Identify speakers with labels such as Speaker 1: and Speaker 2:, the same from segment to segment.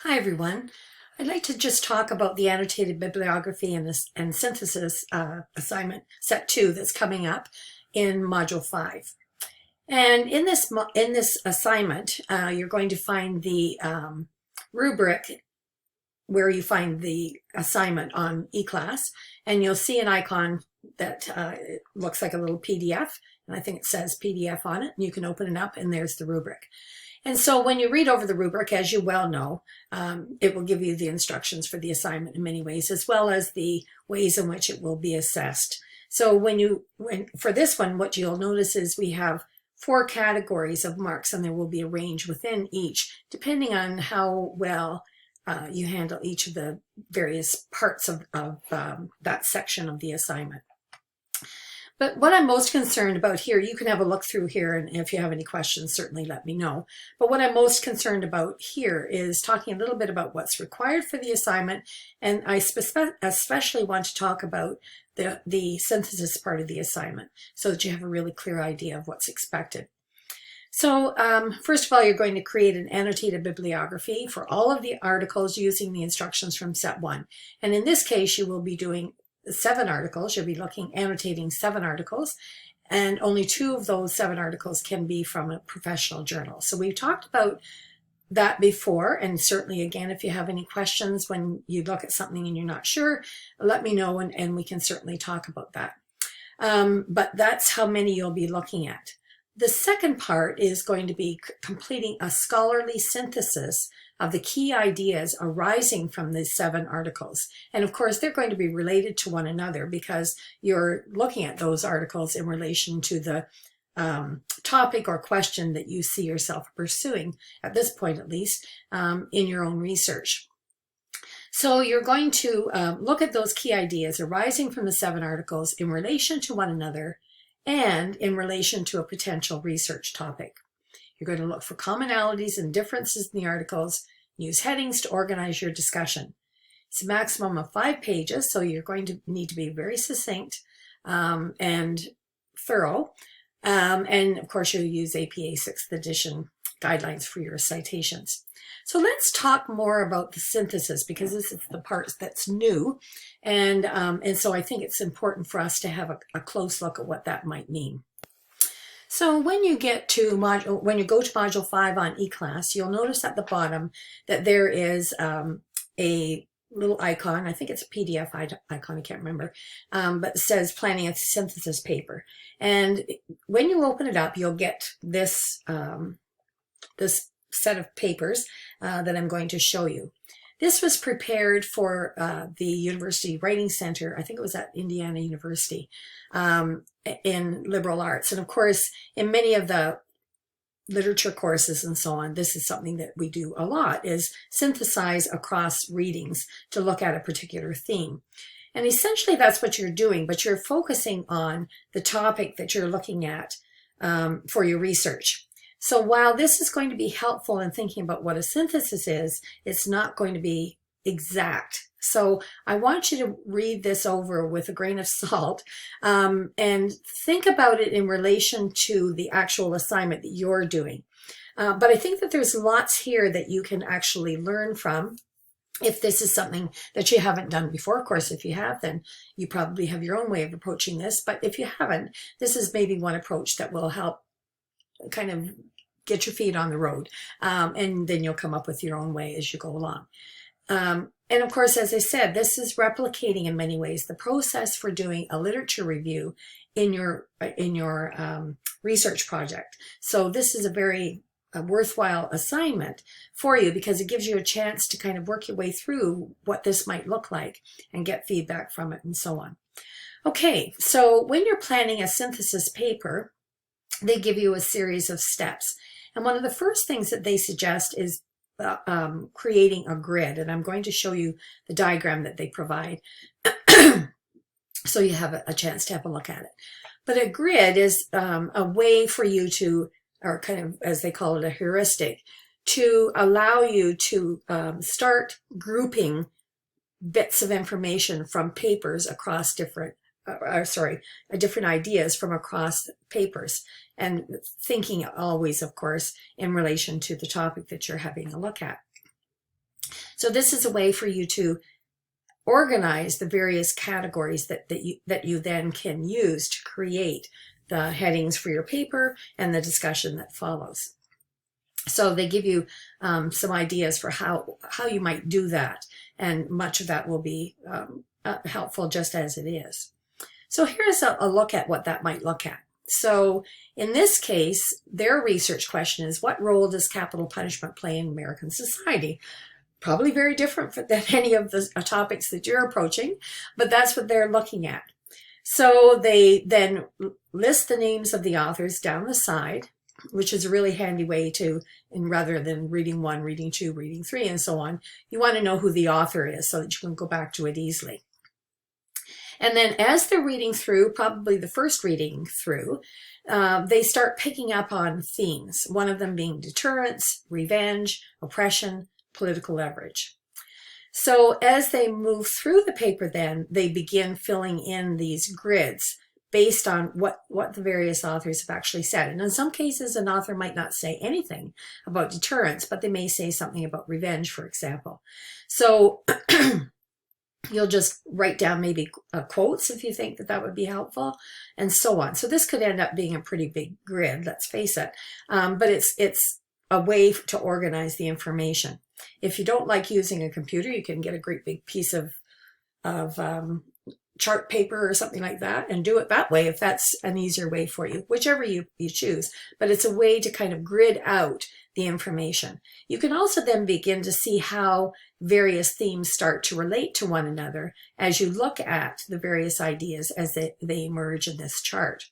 Speaker 1: Hi everyone. I'd like to just talk about the annotated bibliography and synthesis assignment set 2 that's coming up in Module 5. And in this assignment, you're going to find the rubric where you find the assignment on eClass, and you'll see an icon that looks like a little PDF, and I think it says PDF on it, and you can open it up and there's the rubric. And so when you read over the rubric, as you well know, it will give you the instructions for the assignment in many ways, as well as the ways in which it will be assessed. So for this one, what you'll notice is we have 4 categories of marks, and there will be a range within each, depending on how well you handle each of the various parts of that section of the assignment. But what I'm most concerned about here, you can have a look through here, and if you have any questions, certainly let me know. But what I'm most concerned about here is talking a little bit about what's required for the assignment, and I especially want to talk about the synthesis part of the assignment so that you have a really clear idea of what's expected. So first of all, you're going to create an annotated bibliography for all of the articles using the instructions from set 1. And in this case, you will be doing 7 articles. You'll be annotating 7 articles, and only 2 of those 7 articles can be from a professional journal. So we've talked about that before, and certainly again, if you have any questions when you look at something and you're not sure, let me know, and we can certainly talk about that. But that's how many you'll be looking at. The second part is going to be completing a scholarly synthesis of the key ideas arising from the 7 articles. And of course, they're going to be related to one another because you're looking at those articles in relation to the topic or question that you see yourself pursuing, at this point at least, in your own research. So you're going to look at those key ideas arising from the 7 articles in relation to one another and in relation to a potential research topic. You're going to look for commonalities and differences in the articles, use headings to organize your discussion. It's a maximum of 5 pages, so you're going to need to be very succinct and thorough. And of course, you'll use APA 6th edition guidelines for your citations. So let's talk more about the synthesis, because this is the part that's new. And so I think it's important for us to have a close look at what that might mean. So when you go to Module 5 on eClass, you'll notice at the bottom that there is a little icon. I think it's a PDF icon, I can't remember, but it says Planning a Synthesis Paper. And when you open it up, you'll get this, this set of papers that I'm going to show you. This was prepared for the University Writing Center. I think it was at Indiana University in liberal arts. And of course, in many of the literature courses and so on, this is something that we do a lot, is synthesize across readings to look at a particular theme. And essentially that's what you're doing, but you're focusing on the topic that you're looking at for your research. So while this is going to be helpful in thinking about what a synthesis is, it's not going to be exact. So I want you to read this over with a grain of salt and think about it in relation to the actual assignment that you're doing. But I think that there's lots here that you can actually learn from if this is something that you haven't done before. Of course, if you have, then you probably have your own way of approaching this. But if you haven't, this is maybe one approach that will help kind of get your feet on the road, and then you'll come up with your own way as you go along. And of course, as I said, this is replicating in many ways the process for doing a literature review in your research project. So this is a very worthwhile assignment for you because it gives you a chance to kind of work your way through what this might look like and get feedback from it and so on. Okay, so when you're planning a synthesis paper, they give you a series of steps. And one of the first things that they suggest is creating a grid. And I'm going to show you the diagram that they provide so you have a chance to have a look at it. But a grid is a way for you to, or kind of as they call it, a heuristic, to allow you to start grouping bits of information from papers across different different ideas from across papers, and thinking always, of course, in relation to the topic that you're having a look at. So this is a way for you to organize the various categories that you then can use to create the headings for your paper and the discussion that follows. So they give you some ideas for how you might do that, and much of that will be helpful just as it is. So here's a look at what that might look at. So in this case, their research question is, what role does capital punishment play in American society? Probably very different than any of the topics that you're approaching, but that's what they're looking at. So they then list the names of the authors down the side, which is a really handy way to, and rather than reading 1, reading 2, reading 3, and so on, you want to know who the author is so that you can go back to it easily. And then as they're reading through, probably the first reading through, they start picking up on themes, one of them being deterrence, revenge, oppression, political leverage. So as they move through the paper then, they begin filling in these grids based on what the various authors have actually said. And in some cases, an author might not say anything about deterrence, but they may say something about revenge, for example. So you'll just write down maybe quotes if you think that would be helpful, and so on. So this could end up being a pretty big grid, let's face it. But it's a way to organize the information. If you don't like using a computer, you can get a great big piece of chart paper or something like that and do it that way if that's an easier way for you, whichever you choose. But it's a way to kind of grid out the information. You can also then begin to see how various themes start to relate to one another as you look at the various ideas as they emerge in this chart.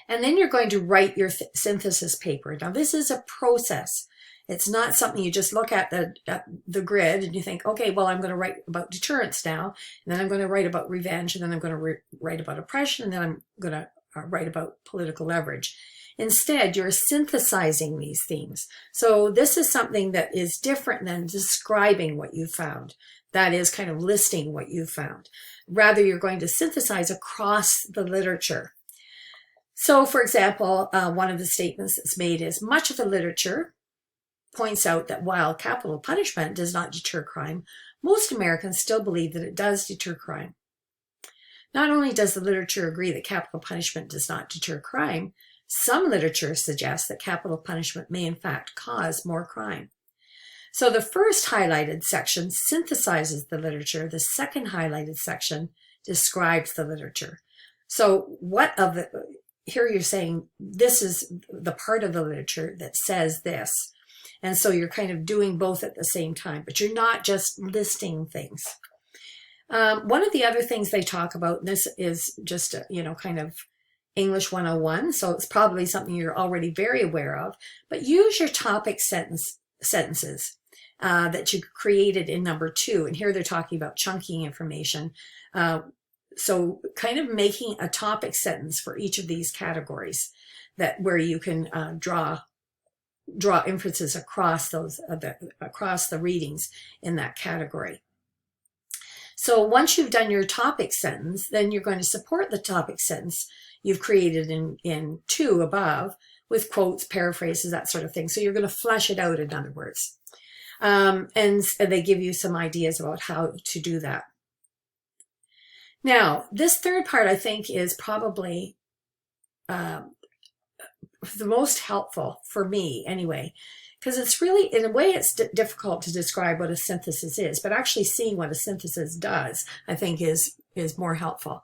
Speaker 1: And then you're going to write your synthesis paper. Now this is a process. It's not something you just look at the grid and you think, okay, well, I'm going to write about deterrence now, and then I'm going to write about revenge, and then I'm going to write about oppression, and then I'm going to write about political leverage. Instead, you're synthesizing these themes. So this is something that is different than describing what you found. That is kind of listing what you found. Rather, you're going to synthesize across the literature. So, for example, one of the statements that's made is, much of the literature points out that while capital punishment does not deter crime, most Americans still believe that it does deter crime. Not only does the literature agree that capital punishment does not deter crime, some literature suggests that capital punishment may in fact cause more crime. So the first highlighted section synthesizes the literature. The second highlighted section describes the literature. So here you're saying this is the part of the literature that says this. And so you're kind of doing both at the same time, but you're not just listing things. One of the other things they talk about, and this is just, kind of English 101, so it's probably something you're already very aware of, but use your topic sentences that you created in number 2. And here they're talking about chunking information. So kind of making a topic sentence for each of these categories where you can draw inferences across across the readings in that category. So once you've done your topic sentence, then you're going to support the topic sentence you've created in 2 above with quotes, paraphrases, that sort of thing. So you're going to flesh it out, in other words. And they give you some ideas about how to do that. Now, this third part, I think, is probably the most helpful for me anyway, because it's really, in a way, it's difficult to describe what a synthesis is, but actually seeing what a synthesis does, I think, is more helpful.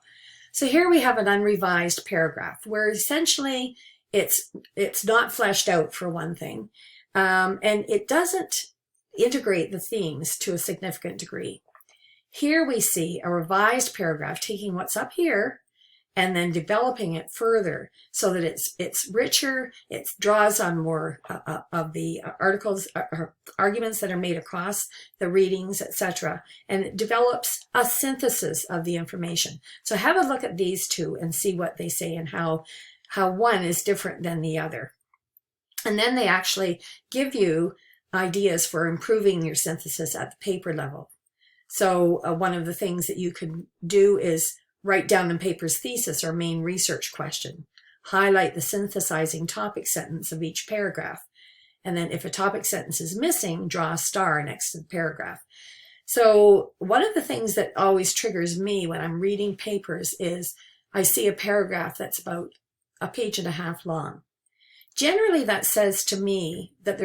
Speaker 1: So here we have an unrevised paragraph where essentially it's not fleshed out, for one thing, and it doesn't integrate the themes to a significant degree. Here we see a revised paragraph taking what's up here and then developing it further so that it's richer, it draws on more of the articles, arguments that are made across the readings, etc. And it develops a synthesis of the information. So have a look at these two and see what they say and how one is different than the other. And then they actually give you ideas for improving your synthesis at the paper level. So one of the things that you can do is write down the paper's thesis or main research question. Highlight the synthesizing topic sentence of each paragraph. And then if a topic sentence is missing, draw a star next to the paragraph. So one of the things that always triggers me when I'm reading papers is I see a paragraph that's about a page and a half long. Generally, that says to me that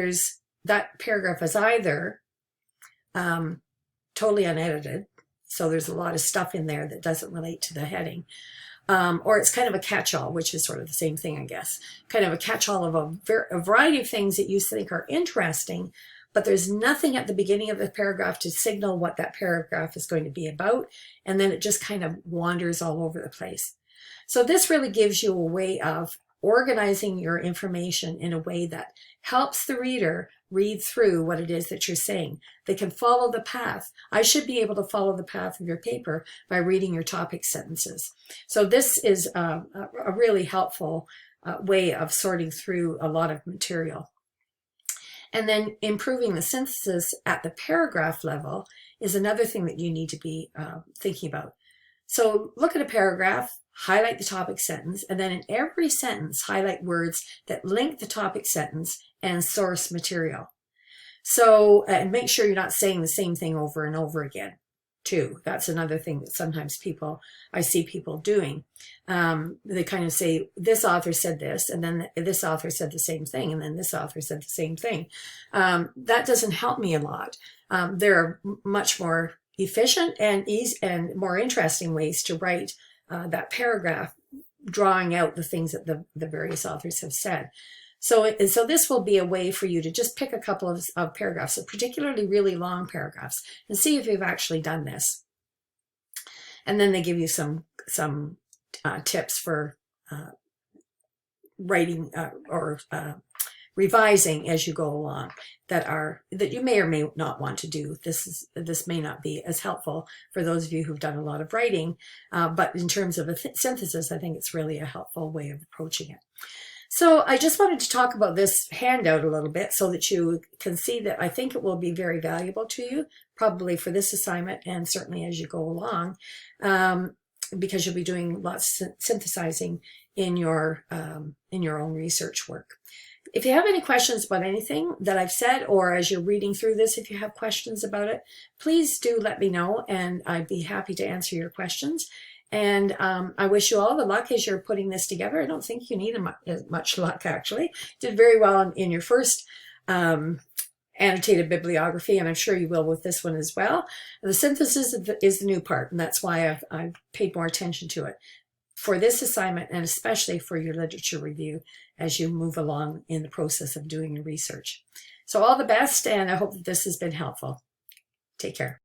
Speaker 1: that paragraph is either totally unedited, so there's a lot of stuff in there that doesn't relate to the heading, or it's kind of a catch-all, which is sort of the same thing, I guess. Kind of a catch-all of a variety of things that you think are interesting, but there's nothing at the beginning of the paragraph to signal what that paragraph is going to be about, and then it just kind of wanders all over the place. So this really gives you a way of organizing your information in a way that helps the reader read through what it is that you're saying. They can follow the path. I should be able to follow the path of your paper by reading your topic sentences. So this is a really helpful way of sorting through a lot of material. And then improving the synthesis at the paragraph level is another thing that you need to be thinking about. So look at a paragraph, highlight the topic sentence, and then in every sentence, highlight words that link the topic sentence and source material. So, and make sure you're not saying the same thing over and over again, too. That's another thing that sometimes I see people doing. They kind of say, this author said this, and then this author said the same thing, and then this author said the same thing. That doesn't help me a lot. There are much more efficient and easy and more interesting ways to write that paragraph, drawing out the things that the various authors have said. So this will be a way for you to just pick a couple of paragraphs, so particularly really long paragraphs, and see if you've actually done this. And then they give you some tips for writing or revising as you go along that you may or may not want to do. This may not be as helpful for those of you who've done a lot of writing, but in terms of a synthesis, I think it's really a helpful way of approaching it. So I just wanted to talk about this handout a little bit so that you can see that I think it will be very valuable to you, probably for this assignment and certainly as you go along, because you'll be doing lots of synthesizing in your own research work. If you have any questions about anything that I've said, or as you're reading through this, if you have questions about it, please do let me know, and I'd be happy to answer your questions. And I wish you all the luck as you're putting this together. I don't think you need much luck, actually. You did very well in your first annotated bibliography, and I'm sure you will with this one as well. The synthesis is the new part, and that's why I've paid more attention to it for this assignment, and especially for your literature review as you move along in the process of doing your research. So all the best, and I hope that this has been helpful. Take care.